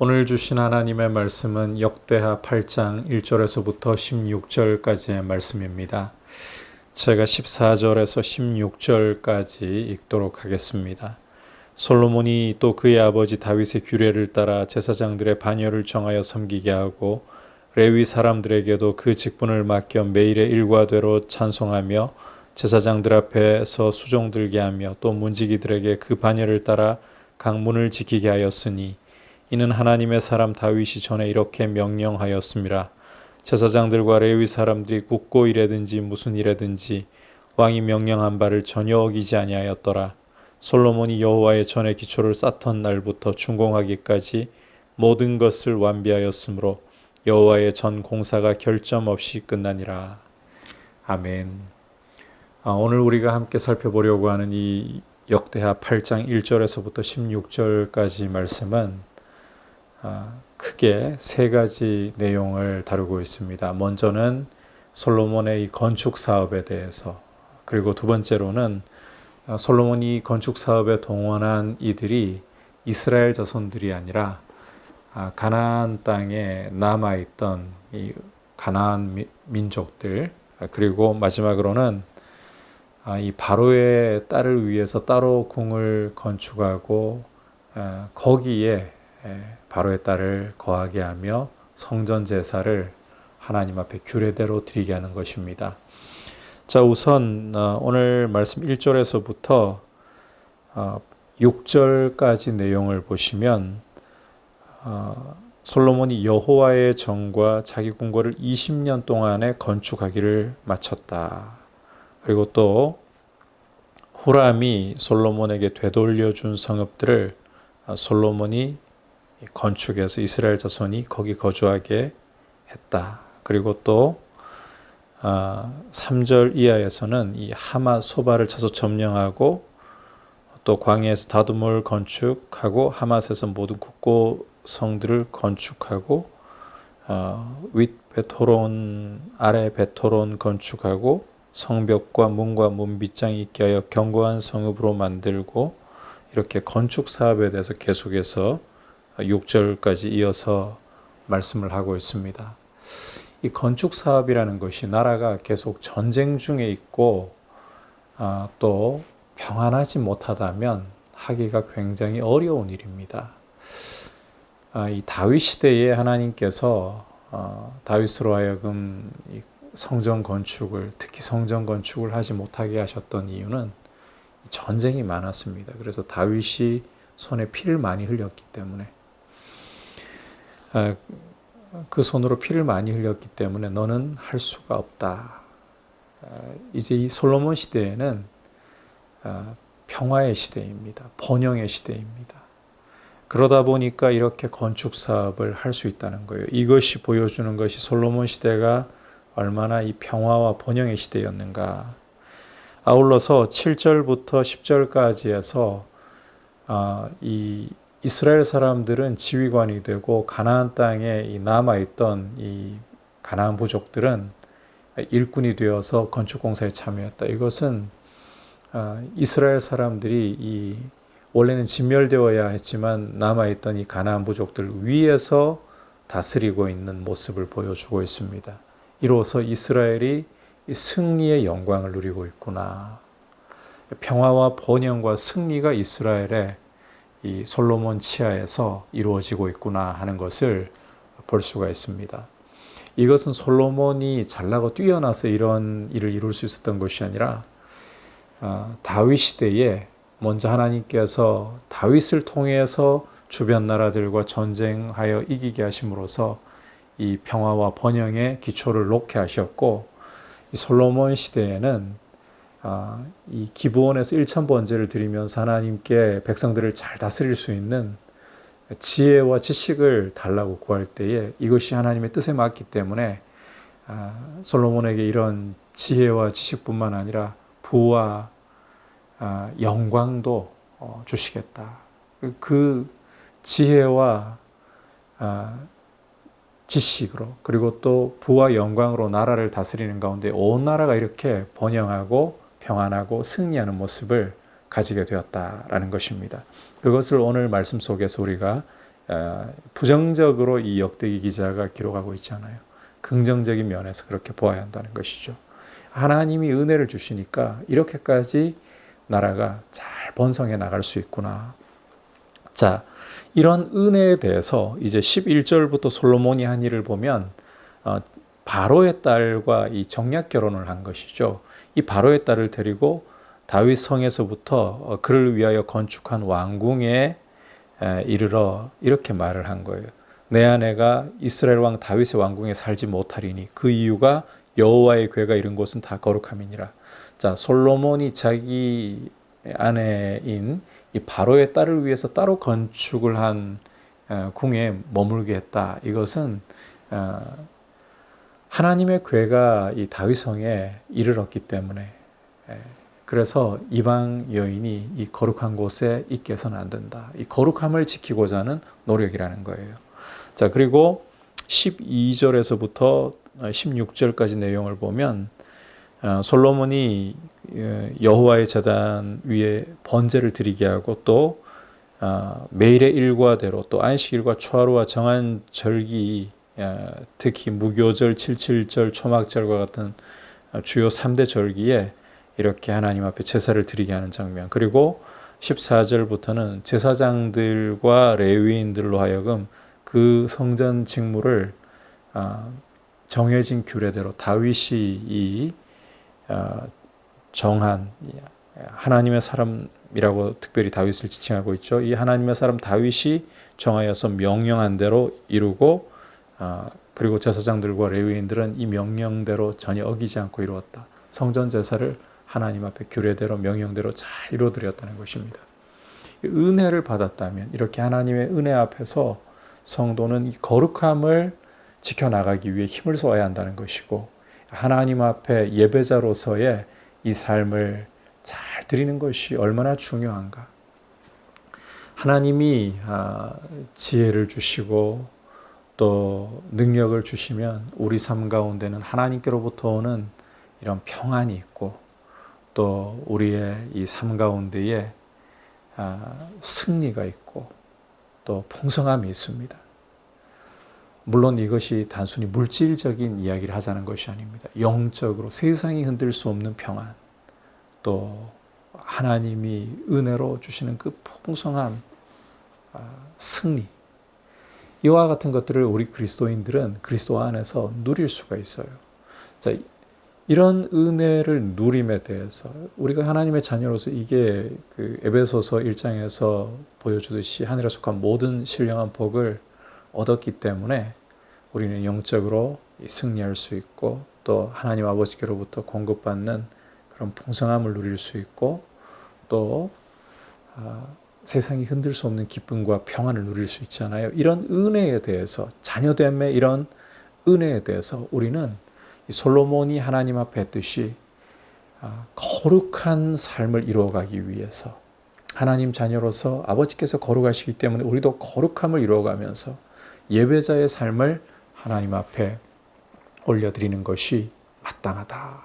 오늘 주신 하나님의 말씀은 역대하 8장 1절에서부터 16절까지의 말씀입니다. 제가 14절에서 16절까지 읽도록 하겠습니다. 솔로몬이 또 그의 아버지 다윗의 규례를 따라 제사장들의 반열을 정하여 섬기게 하고 레위 사람들에게도 그 직분을 맡겨 매일의 일과대로 찬송하며 제사장들 앞에서 수종 들게 하며 또 문지기들에게 그 반열을 따라 각 문을 지키게 하였으니 이는 하나님의 사람 다윗이 전에 이렇게 명령하였습니다. 제사장들과 레위 사람들이 굳고 일하든지 무슨 일하든지 왕이 명령한 바를 전혀 어기지 아니하였더라. 솔로몬이 여호와의 전에 기초를 쌓던 날부터 준공하기까지 모든 것을 완비하였으므로 여호와의 전 공사가 결점 없이 끝나니라. 아멘. 오늘 우리가 함께 살펴보려고 하는 이 역대하 8장 1절에서부터 16절까지 말씀은 크게 세 가지 내용을 다루고 있습니다. 먼저는 솔로몬의 이 건축 사업에 대해서, 그리고 두 번째로는 솔로몬이 건축 사업에 동원한 이들이 이스라엘 자손들이 아니라 가나안 땅에 남아있던 이 가나안 민족들, 그리고 마지막으로는 이 바로의 딸을 위해서 따로 궁을 건축하고 거기에 바로의 딸을 거하게 하며 성전 제사를 하나님 앞에 규례대로 드리게 하는 것입니다. 자, 우선 오늘 말씀 1절에서부터 6절까지 내용을 보시면 솔로몬이 여호와의 전과 자기 궁궐을 20년 동안에 건축하기를 마쳤다. 그리고 또 후람이 솔로몬에게 되돌려준 성읍들을 솔로몬이 건축해서 이스라엘 자손이 거기 거주하게 했다. 그리고 또 3절 이하에서는 이 하마 소바를 쳐서 점령하고 또 광야에서 다두몰 건축하고 하맛에서 모든 국고성들을 건축하고 윗 베토론 아래 베토론 건축하고 성벽과 문과 문빗장이 있게 하여 견고한 성읍으로 만들고, 이렇게 건축 사업에 대해서 계속해서 6절까지 이어서 말씀을 하고 있습니다. 이 건축 사업이라는 것이 나라가 계속 전쟁 중에 있고 또 평안하지 못하다면 하기가 굉장히 어려운 일입니다. 이 다윗 시대에 하나님께서 다윗으로 하여금 이 성전 건축을, 특히 성전 건축을 하지 못하게 하셨던 이유는 전쟁이 많았습니다. 그래서 다윗이 손에 피를 많이 흘렸기 때문에, 그 손으로 피를 많이 흘렸기 때문에 너는 할 수가 없다. 이제 이 솔로몬 시대에는 평화의 시대입니다. 번영의 시대입니다. 그러다 보니까 이렇게 건축 사업을 할 수 있다는 거예요. 이것이 보여주는 것이 솔로몬 시대가 얼마나 이 평화와 번영의 시대였는가. 아울러서 7절부터 10절까지 해서 이 이스라엘 사람들은 지휘관이 되고 가나안 땅에 남아있던 이 가나안 부족들은 일꾼이 되어서 건축 공사에 참여했다. 이것은 이스라엘 사람들이 원래는 진멸되어야 했지만 남아있던 이 가나안 부족들 위에서 다스리고 있는 모습을 보여주고 있습니다. 이로써 이스라엘이 승리의 영광을 누리고 있구나. 평화와 번영과 승리가 이스라엘의 이 솔로몬 치하에서 이루어지고 있구나 하는 것을 볼 수가 있습니다. 이것은 솔로몬이 잘나고 뛰어나서 이런 일을 이룰 수 있었던 것이 아니라 다윗 시대에 먼저 하나님께서 다윗을 통해서 주변 나라들과 전쟁하여 이기게 하심으로써 이 평화와 번영의 기초를 놓게 하셨고, 이 솔로몬 시대에는 이 기브온에서 1000번제를 드리면서 하나님께 백성들을 잘 다스릴 수 있는 지혜와 지식을 달라고 구할 때에 이것이 하나님의 뜻에 맞기 때문에 솔로몬에게 이런 지혜와 지식뿐만 아니라 부와 영광도 주시겠다. 그 지혜와 지식으로, 그리고 또 부와 영광으로 나라를 다스리는 가운데 온 나라가 이렇게 번영하고 평안하고 승리하는 모습을 가지게 되었다라는 것입니다. 그것을 오늘 말씀 속에서 우리가 부정적으로 이 역대기 기자가 기록하고 있잖아요. 긍정적인 면에서 그렇게 보아야 한다는 것이죠. 하나님이 은혜를 주시니까 이렇게까지 나라가 잘 번성해 나갈 수 있구나. 자, 이런 은혜에 대해서 이제 11절부터 솔로몬이 한 일을 보면 바로의 딸과 이 정략 결혼을 한 것이죠. 이 바로의 딸을 데리고 다윗 성에서부터 그를 위하여 건축한 왕궁에 이르러 이렇게 말을 한 거예요. 내 아내가 이스라엘 왕 다윗의 왕궁에 살지 못하리니 그 이유가 여호와의 궤가 이른 곳은 다 거룩함이니라. 자, 솔로몬이 자기 아내인 이 바로의 딸을 위해서 따로 건축을 한 궁에 머물게 했다. 이것은 하나님의 궤가 이 다윗 성에 이르렀기 때문에 그래서 이방 여인이 이 거룩한 곳에 있게 해서는 안 된다. 이 거룩함을 지키고자 하는 노력이라는 거예요. 자, 그리고 12절에서부터 16절까지 내용을 보면 솔로몬이 여호와의 제단 위에 번제를 드리게 하고 또 매일의 일과대로 또 안식일과 초하루와 정한 절기 특히 무교절, 칠칠절, 초막절과 같은 주요 3대 절기에 이렇게 하나님 앞에 제사를 드리게 하는 장면. 그리고 14절부터는 제사장들과 레위인들로 하여금 그 성전 직무를 정해진 규례대로 다윗이 정한 하나님의 사람이라고 특별히 다윗을 지칭하고 있죠. 이 하나님의 사람 다윗이 정하여서 명령한 대로 이루고 그리고 제사장들과 레위인들은 이 명령대로 전혀 어기지 않고 이루었다. 성전 제사를 하나님 앞에 규례대로 명령대로 잘 이루어드렸다는 것입니다. 은혜를 받았다면 이렇게 하나님의 은혜 앞에서 성도는 이 거룩함을 지켜나가기 위해 힘을 쏟아야 한다는 것이고 하나님 앞에 예배자로서의 이 삶을 잘 드리는 것이 얼마나 중요한가. 하나님이 지혜를 주시고 또 능력을 주시면 우리 삶 가운데는 하나님께로부터 오는 이런 평안이 있고 또 우리의 이 삶 가운데에 승리가 있고 또 풍성함이 있습니다. 물론 이것이 단순히 물질적인 이야기를 하자는 것이 아닙니다. 영적으로 세상이 흔들 수 없는 평안, 또 하나님이 은혜로 주시는 그 풍성한 승리, 이와 같은 것들을 우리 그리스도인들은 그리스도 안에서 누릴 수가 있어요. 자, 이런 은혜를 누림에 대해서 우리가 하나님의 자녀로서 이게 그 에베소서 1장에서 보여주듯이 하늘에 속한 모든 신령한 복을 얻었기 때문에 우리는 영적으로 승리할 수 있고 또 하나님 아버지께로부터 공급받는 그런 풍성함을 누릴 수 있고 또 세상이 흔들 수 없는 기쁨과 평안을 누릴 수 있잖아요. 이런 은혜에 대해서 자녀됨의 이런 은혜에 대해서 우리는 솔로몬이 하나님 앞에 했듯이 거룩한 삶을 이루어가기 위해서 하나님 자녀로서 아버지께서 거룩하시기 때문에 우리도 거룩함을 이루어가면서 예배자의 삶을 하나님 앞에 올려드리는 것이 마땅하다.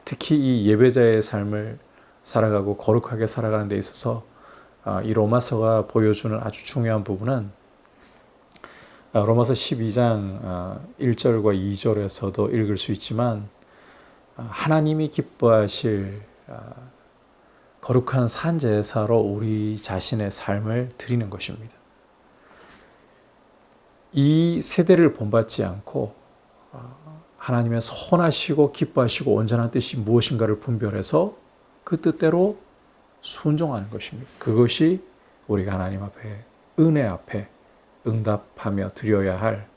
특히 이 예배자의 삶을 살아가고 거룩하게 살아가는 데 있어서 이 로마서가 보여주는 아주 중요한 부분은 로마서 12장 1절과 2절에서도 읽을 수 있지만 하나님이 기뻐하실 거룩한 산제사로 우리 자신의 삶을 드리는 것입니다. 이 세대를 본받지 않고 하나님의 선하시고 기뻐하시고 온전한 뜻이 무엇인가를 분별해서 그 뜻대로 순종하는 것입니다. 그것이 우리가 하나님 앞에 은혜 앞에 응답하며 드려야 할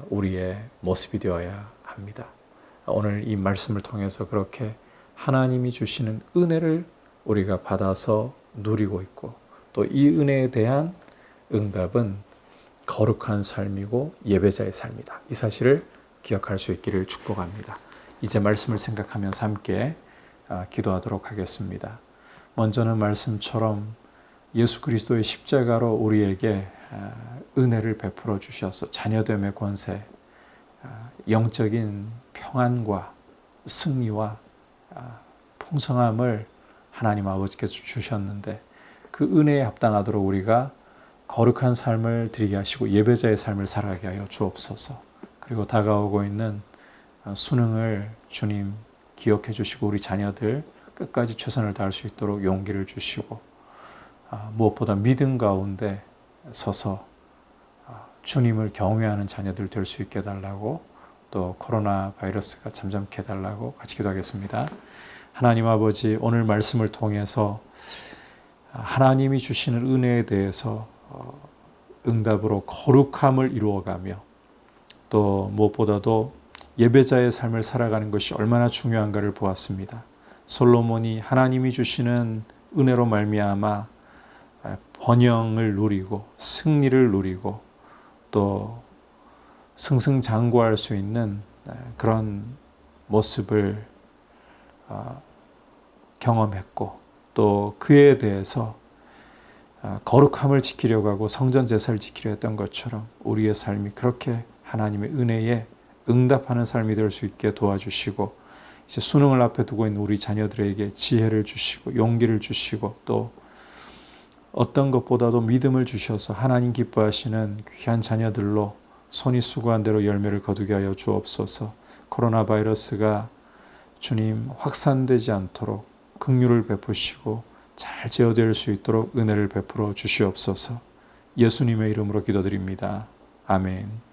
우리의 모습이 되어야 합니다. 오늘 이 말씀을 통해서 그렇게 하나님이 주시는 은혜를 우리가 받아서 누리고 있고 또 이 은혜에 대한 응답은 거룩한 삶이고 예배자의 삶이다. 이 사실을 기억할 수 있기를 축복합니다. 이제 말씀을 생각하면서 함께 기도하도록 하겠습니다. 먼저는 말씀처럼 예수 그리스도의 십자가로 우리에게 은혜를 베풀어 주셔서 자녀됨의 권세, 영적인 평안과 승리와 풍성함을 하나님 아버지께서 주셨는데 그 은혜에 합당하도록 우리가 거룩한 삶을 드리게 하시고 예배자의 삶을 살아가게 하여 주옵소서. 그리고 다가오고 있는 수능을 주님 기억해 주시고 우리 자녀들 끝까지 최선을 다할 수 있도록 용기를 주시고 무엇보다 믿음 가운데 서서 주님을 경외하는 자녀들 될 수 있게 해달라고, 또 코로나 바이러스가 잠잠케 해달라고 같이 기도하겠습니다. 하나님 아버지, 오늘 말씀을 통해서 하나님이 주시는 은혜에 대해서 응답으로 거룩함을 이루어가며, 또 무엇보다도 예배자의 삶을 살아가는 것이 얼마나 중요한가를 보았습니다. 솔로몬이 하나님이 주시는 은혜로 말미암아 번영을 누리고 승리를 누리고 또 승승장구할 수 있는 그런 모습을 경험했고, 또 그에 대해서 거룩함을 지키려고 하고 성전 제사를 지키려 했던 것처럼 우리의 삶이 그렇게 하나님의 은혜에 응답하는 삶이 될 수 있게 도와주시고, 이제 수능을 앞에 두고 있는 우리 자녀들에게 지혜를 주시고 용기를 주시고, 또 어떤 것보다도 믿음을 주셔서 하나님 기뻐하시는 귀한 자녀들로 손이 수고한 대로 열매를 거두게 하여 주옵소서. 코로나 바이러스가 주님 확산되지 않도록 긍휼을 베푸시고 잘 제어될 수 있도록 은혜를 베풀어 주시옵소서. 예수님의 이름으로 기도드립니다. 아멘.